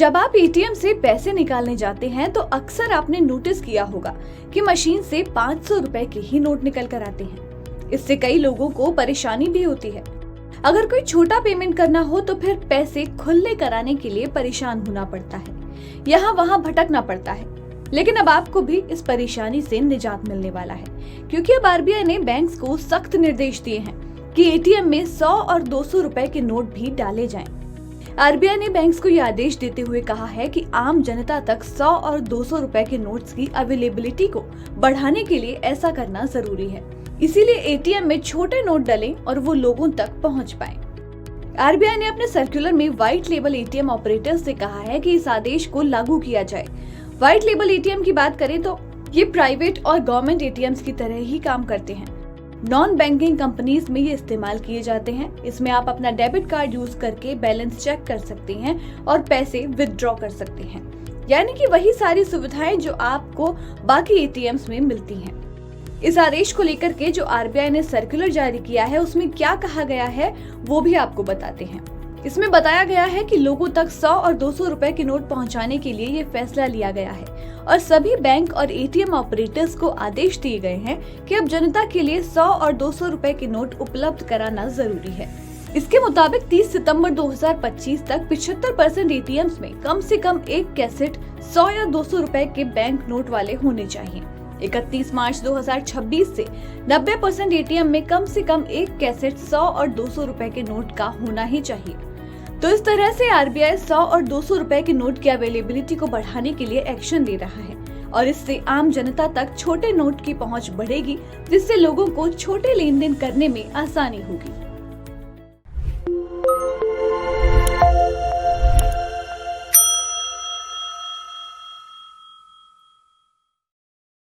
जब आप एटीएम से पैसे निकालने जाते हैं तो अक्सर आपने नोटिस किया होगा कि मशीन से 500 रुपए के ही नोट निकल कर आते हैं। इससे कई लोगों को परेशानी भी होती है। अगर कोई छोटा पेमेंट करना हो तो फिर पैसे खुले कराने के लिए परेशान होना पड़ता है, यहाँ वहाँ भटकना पड़ता है। लेकिन अब आपको भी इस परेशानी से निजात मिलने वाला है, क्योंकि अब आरबीआई ने बैंक्स को सख्त निर्देश दिए हैं कि एटीएम में 100 और 200 रुपए के नोट भी डाले जाएं। आरबीआई ने बैंक्स को यह आदेश देते हुए कहा है कि आम जनता तक 100 और 200 रुपए के नोट्स की अवेलेबिलिटी को बढ़ाने के लिए ऐसा करना जरूरी है। इसीलिए एटीएम में छोटे नोट डलें और वो लोगों तक पहुंच पाएं। आरबीआई ने अपने सर्कुलर में व्हाइट लेबल एटीएम ऑपरेटर्स से कहा है कि इस आदेश को लागू किया जाए। व्हाइट लेबल एटीएम की बात करें तो ये प्राइवेट और गवर्नमेंट एटीएम्स की तरह ही काम करते हैं। नॉन बैंकिंग कंपनीज में ये इस्तेमाल किए जाते हैं। इसमें आप अपना डेबिट कार्ड यूज करके बैलेंस चेक कर सकते हैं और पैसे विथड्रॉ कर सकते हैं, यानी कि वही सारी सुविधाएं जो आपको बाकी एटीएम्स में मिलती हैं। इस आदेश को लेकर के जो आरबीआई ने सर्कुलर जारी किया है उसमें क्या कहा गया है वो भी आपको बताते हैं। इसमें बताया गया है कि लोगों तक 100 और 200 रुपए के नोट पहुंचाने के लिए ये फैसला लिया गया है और सभी बैंक और एटीएम ऑपरेटर्स को आदेश दिए गए हैं कि अब जनता के लिए 100 और 200 रुपए के नोट उपलब्ध कराना जरूरी है। इसके मुताबिक 30 सितंबर 2025 तक 75% एटीएम्स में कम से कम एक कैसेट 100 या 200 रुपए के बैंक नोट वाले होने चाहिए। 31 मार्च 2026 से 90% एटीएम में कम से कम एक कैसेट 100 और 200 रुपए के नोट का होना ही चाहिए। तो इस तरह से आरबीआई 100 और 200 रुपए के नोट की अवेलेबिलिटी को बढ़ाने के लिए एक्शन ले रहा है और इससे आम जनता तक छोटे नोट की पहुंच बढ़ेगी, जिससे लोगों को छोटे लेन देन करने में आसानी होगी।